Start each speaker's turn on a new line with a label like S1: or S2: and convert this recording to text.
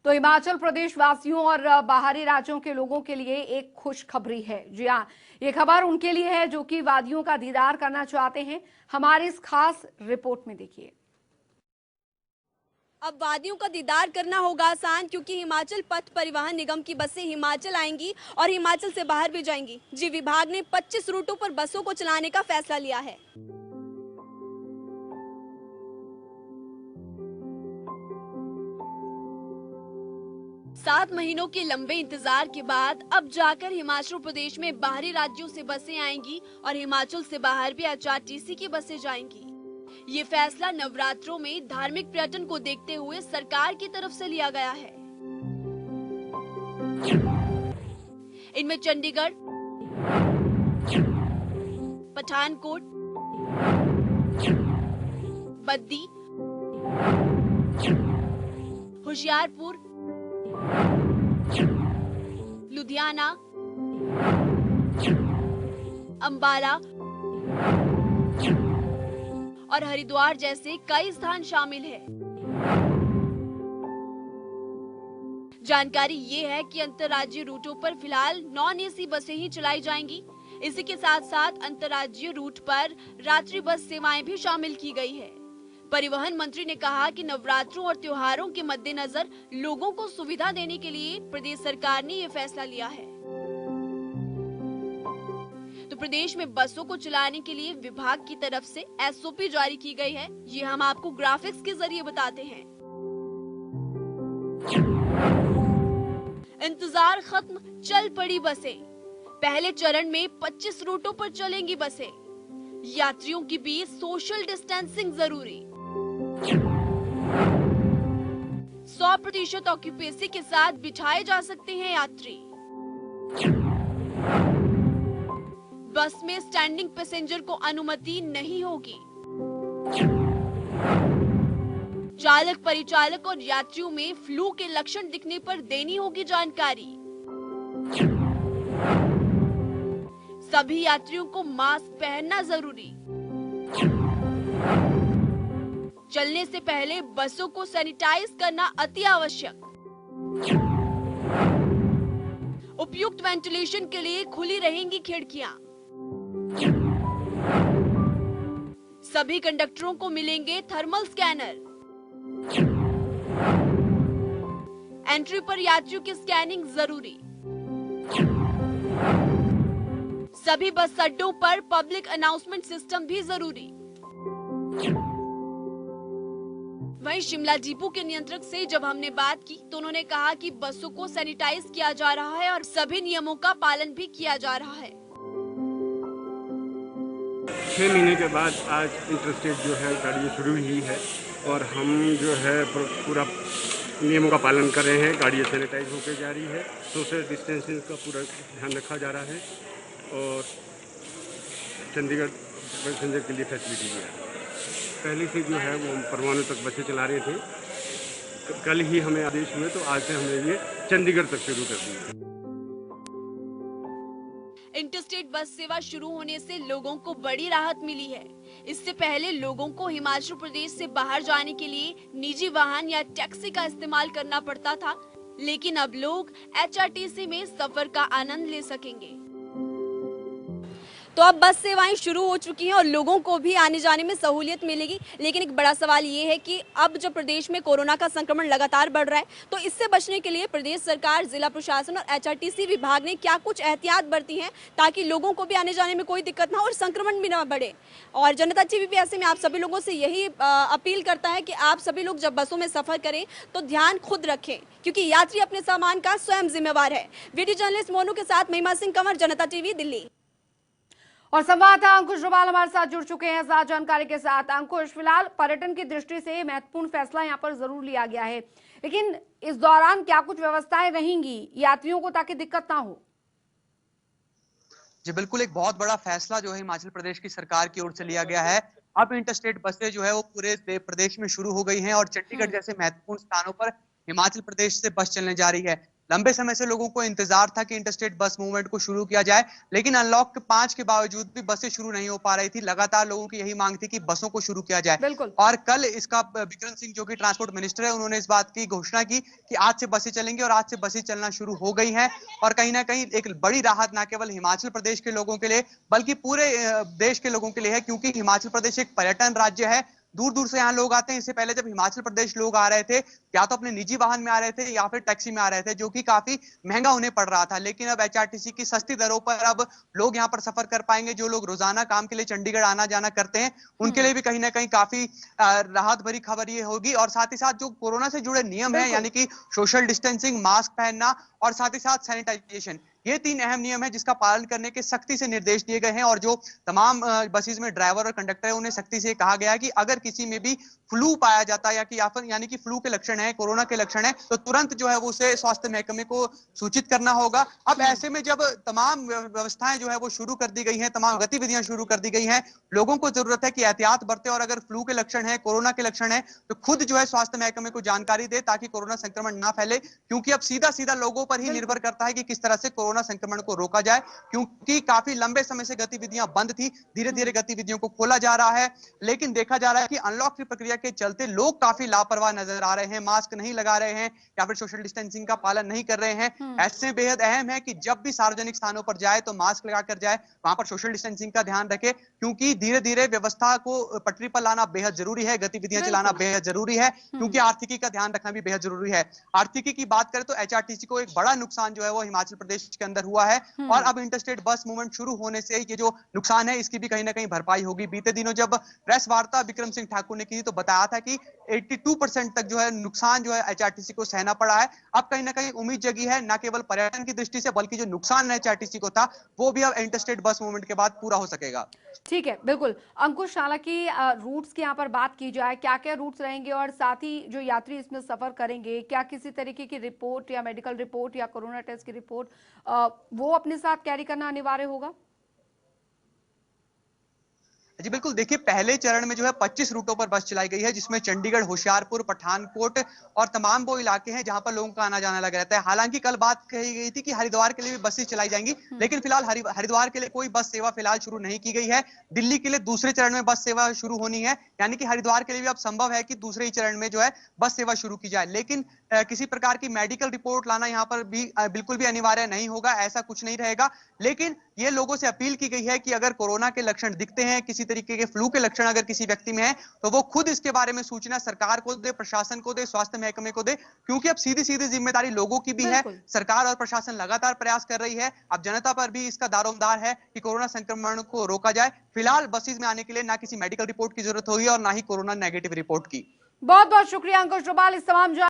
S1: तो हिमाचल प्रदेश वासियों और बाहरी राज्यों के लोगों के लिए एक खुशखबरी है। जी हाँ, ये खबर उनके लिए है जो कि वादियों का दीदार करना चाहते हैं। हमारी इस खास रिपोर्ट में देखिए।
S2: अब वादियों का दीदार करना होगा आसान, क्योंकि हिमाचल पथ परिवहन निगम की बसें हिमाचल आएंगी और हिमाचल से बाहर भी जाएंगी। जी विभाग ने 25 रूटों पर बसों को चलाने का फैसला लिया है। सात महीनों के लंबे इंतजार के बाद अब जाकर हिमाचल प्रदेश में बाहरी राज्यों से बसें आएंगी और हिमाचल से बाहर भी एचआरटीसी की बसें जाएंगी। ये फैसला नवरात्रों में धार्मिक पर्यटन को देखते हुए सरकार की तरफ से लिया गया है। इनमें चंडीगढ़, पठानकोट, बद्दी, होशियारपुर, लुधियाना, अंबाला और हरिद्वार जैसे कई स्थान शामिल है। जानकारी ये है कि अंतर्राज्यीय रूटों पर फिलहाल नॉन एसी बसें ही चलाई जाएंगी। इसी के साथ साथ अंतर्राज्यीय रूट पर रात्रि बस सेवाएं भी शामिल की गई है। परिवहन मंत्री ने कहा कि नवरात्रों और त्योहारों के मद्देनजर लोगों को सुविधा देने के लिए प्रदेश सरकार ने ये फैसला लिया है। तो प्रदेश में बसों को चलाने के लिए विभाग की तरफ से एसओपी जारी की गई है। ये हम आपको ग्राफिक्स के जरिए बताते हैं। इंतजार खत्म, चल पड़ी बसें। पहले चरण में 25 रूटों पर चलेंगी बसें। यात्रियों के बीच सोशल डिस्टेंसिंग जरूरी। 100% ऑक्यूपेंसी के साथ बिठाए जा सकते हैं यात्री। बस में स्टैंडिंग पैसेंजर को अनुमति नहीं होगी। चालक, परिचालक और यात्रियों में फ्लू के लक्षण दिखने पर देनी होगी जानकारी। सभी यात्रियों को मास्क पहनना जरूरी। चलने से पहले बसों को सैनिटाइज करना अति आवश्यक। उपयुक्त वेंटिलेशन के लिए खुली रहेंगी खिड़कियां। सभी कंडक्टरों को मिलेंगे थर्मल स्कैनर। एंट्री पर यात्रियों की स्कैनिंग जरूरी। सभी बस अड्डों पर पब्लिक अनाउंसमेंट सिस्टम भी जरूरी। वहीं शिमला डिपो के नियंत्रक से जब हमने बात की तो उन्होंने कहा कि बसों को सैनिटाइज किया जा रहा है और सभी नियमों का पालन भी किया जा रहा है।
S3: 6 महीने के बाद आज इंटरस्टेट जो है गाड़ी शुरू हुई है और हम जो है पूरा नियमों का पालन कर रहे हैं। गाड़ी सैनिटाइज होकर जा रही है। सोशल डिस्टेंसिंग का पूरा ध्यान रखा जा रहा है और चंडीगढ़ पैसेंजर के लिए फैसिलिटी दी है। पहले से जो है वो परवाणु तक बसें चला रहे थे। कल ही हमें आदेश हुए तो आज से हमने ये चंडीगढ़ तक शुरू कर दिया।
S2: इंटरस्टेट बस सेवा शुरू होने से लोगों को बड़ी राहत मिली है। इससे पहले लोगों को हिमाचल प्रदेश से बाहर जाने के लिए निजी वाहन या टैक्सी का इस्तेमाल करना पड़ता था, लेकिन अब लोग एचआरटीसी में सफर का आनंद ले सकेंगे। तो अब बस सेवाएं शुरू हो चुकी हैं और लोगों को भी आने जाने में सहूलियत मिलेगी। लेकिन एक बड़ा सवाल ये है कि अब जब प्रदेश में कोरोना का संक्रमण लगातार बढ़ रहा है तो इससे बचने के लिए प्रदेश सरकार, जिला प्रशासन और एचआरटीसी विभाग ने क्या कुछ एहतियात बरती हैं ताकि लोगों को भी आने जाने में कोई दिक्कत ना हो और संक्रमण भी ना बढ़े। और जनता टीवी भी ऐसे में आप सभी लोगों से यही अपील करता है कि आप सभी लोग जब बसों में सफर करें तो ध्यान खुद रखें, क्योंकि यात्री अपने सामान का स्वयं जिम्मेवार है। वीडियो जर्नलिस्ट मोनू के साथ महिमा सिंह कंवर, जनता टीवी, दिल्ली।
S1: और संवाददाता अंकुश डोभाल हमारे साथ जुड़ चुके हैं ज्यादा जानकारी के साथ। अंकुश, फिलहाल पर्यटन की दृष्टि से महत्वपूर्ण फैसला यहाँ पर जरूर लिया गया है, लेकिन इस दौरान क्या कुछ व्यवस्थाएं रहेंगी यात्रियों को ताकि दिक्कत ना हो?
S4: जी बिल्कुल, एक बहुत बड़ा फैसला जो है हिमाचल प्रदेश की सरकार की ओर से लिया गया है। अब इंटरस्टेट बसें जो है वो पूरे प्रदेश में शुरू हो गई हैं और चंडीगढ़ जैसे महत्वपूर्ण स्थानों पर हिमाचल प्रदेश से बस चलने जा रही है। लंबे समय से लोगों को इंतजार था कि इंटरस्टेट बस मूवमेंट को शुरू किया जाए, लेकिन अनलॉक 5 के बावजूद भी बसें शुरू नहीं हो पा रही थी। लगातार लोगों की यही मांग थी कि बसों को शुरू किया जाए।
S1: बिल्कुल।
S4: और कल इसका बिक्रम सिंह जो कि ट्रांसपोर्ट मिनिस्टर है, उन्होंने इस बात की घोषणा की कि आज से बसें चलेंगी और आज से बसें चलना शुरू हो गई हैं। और कहीं ना कहीं एक बड़ी राहत न केवल हिमाचल प्रदेश के लोगों के लिए बल्कि पूरे देश के लोगों के लिए है, क्योंकि हिमाचल प्रदेश एक पर्यटन राज्य है। दूर दूर से यहाँ लोग आते हैं। इससे पहले जब हिमाचल प्रदेश लोग आ रहे थे, या तो अपने निजी वाहन में आ रहे थे या फिर टैक्सी में आ रहे थे, जो कि काफी महंगा उन्हें पड़ रहा था। लेकिन अब एचआरटीसी की सस्ती दरों पर अब लोग यहाँ पर सफर कर पाएंगे। जो लोग रोजाना काम के लिए चंडीगढ़ आना जाना करते हैं, उनके लिए भी कहीं ना कहीं काफी राहत भरी खबर ये होगी। और साथ ही साथ जो कोरोना से जुड़े नियम है, यानी कि सोशल डिस्टेंसिंग, मास्क पहनना और साथ ही साथ सैनिटाइजेशन, ये 3 अहम नियम है जिसका पालन करने के सख्ती से निर्देश दिए गए हैं। और जो तमाम बसेस में ड्राइवर और कंडक्टर है, उन्हें सख्ती से कहा गया है कि अगर किसी में भी फ्लू पाया जाता है या फिर यानी कि फ्लू के लक्षण है, कोरोना के लक्षण है, तो तुरंत जो है वो उसे स्वास्थ्य महकमे को सूचित करना होगा। अब ऐसे में जब तमाम व्यवस्थाएं जो है वो शुरू कर दी गई हैं, तमाम गतिविधियां शुरू कर दी गई हैं, लोगों को जरूरत है कि एहतियात बरते और अगर फ्लू के लक्षण है, कोरोना के लक्षण है, तो खुद जो है स्वास्थ्य महकमे को जानकारी दे ताकि कोरोना संक्रमण ना फैले। क्योंकि अब सीधा सीधा लोगों पर ही निर्भर करता है कि किस तरह से कोरोना संक्रमण को रोका जाए, क्योंकि काफी लंबे समय से गतिविधियां बंद थी। धीरे धीरे गतिविधियों को खोला जा रहा है, लेकिन देखा जा रहा है कि अनलॉक की प्रक्रिया के चलते लोग काफी लापरवाह नजर आ रहे हैं, मास्क नहीं लगा रहे हैं या फिर सोशल डिस्टेंसिंग का पालन नहीं कर रहे हैं। ऐसे बेहद अहम है कि जब भी सार्वजनिक स्थानों पर जाए तो मास्क लगाकर जाए, वहां पर सोशल डिस्टेंसिंग का ध्यान रखे, क्योंकि धीरे धीरे व्यवस्था को पटरी पर लाना बेहद जरूरी है, गतिविधियां चलाना बेहद जरूरी है, क्योंकि आर्थिकी का ध्यान रखना भी बेहद जरूरी है। आर्थिकी की बात करें तो एचआरटीसी को एक बड़ा नुकसान जो है वो हिमाचल प्रदेश के अंदर हुआ है, और अब इंटरस्टेट बस मूवमेंट शुरू होने से ये जो नुकसान है इसकी भी कहीं ना कहीं भरपाई होगी। बीते दिनों जब प्रेस वार्ता बिक्रम सिंह ठाकुर ने की तो बताया था कि 82% तक जो है नुकसान जो है एचआरटीसी को सहना पड़ा है। अब कहीं ना कहीं उम्मीद जगी है, न केवल पर्यटन की दृष्टि से बल्कि जो नुकसान एचआरटीसी को था वो भी अब इंटरस्टेट बस मूवमेंट के बाद पूरा हो सकेगा।
S1: ठीक है, बिल्कुल। अंकुश, हालांकि रूट्स की यहाँ पर बात की जाए, क्या क्या रूट्स रहेंगे और साथ ही जो यात्री इसमें सफर करेंगे, क्या किसी तरीके की रिपोर्ट या मेडिकल रिपोर्ट या कोरोना टेस्ट की रिपोर्ट वो अपने साथ कैरी करना अनिवार्य होगा?
S4: जी बिल्कुल, देखिए पहले चरण में जो है 25 रूटों पर बस चलाई गई है, जिसमें चंडीगढ़, होशियारपुर, पठानकोट और तमाम वो इलाके हैं जहां पर लोगों का आना जाना लगा रहता है। हालांकि कल बात कही गई थी कि हरिद्वार के लिए भी बसें चलाई जाएंगी, लेकिन फिलहाल हरिद्वार के लिए कोई बस सेवा फिलहाल शुरू नहीं की गई है। दिल्ली के लिए दूसरे चरण में बस सेवा शुरू होनी है, यानी कि हरिद्वार के लिए भी अब संभव है कि दूसरे ही चरण में जो है बस सेवा शुरू की जाए। लेकिन किसी प्रकार की मेडिकल रिपोर्ट लाना यहाँ पर भी बिल्कुल भी अनिवार्य नहीं होगा, ऐसा कुछ नहीं रहेगा। लेकिन ये लोगों से अपील की गई है कि अगर कोरोना के लक्षण दिखते हैं, किसी तरीके के फ्लू के लक्षण अगर किसी व्यक्ति में है, तो वो खुद इसके बारे में सूचना सरकार को दे, प्रशासन को दे, स्वास्थ्य महकमे को दे, क्योंकि अब सीधी सीधी जिम्मेदारी लोगों की भी है। सरकार और प्रशासन लगातार प्रयास कर रही है। अब जनता पर भी इसका दारोमदार है कि कोरोना संक्रमण को रोका जाए। फिलहाल बसेस में आने के लिए ना किसी मेडिकल रिपोर्ट की जरूरत होगी और ना ही कोरोना नेगेटिव रिपोर्ट की।
S1: बहुत बहुत शुक्रिया अंकुश डोभाल इस तमाम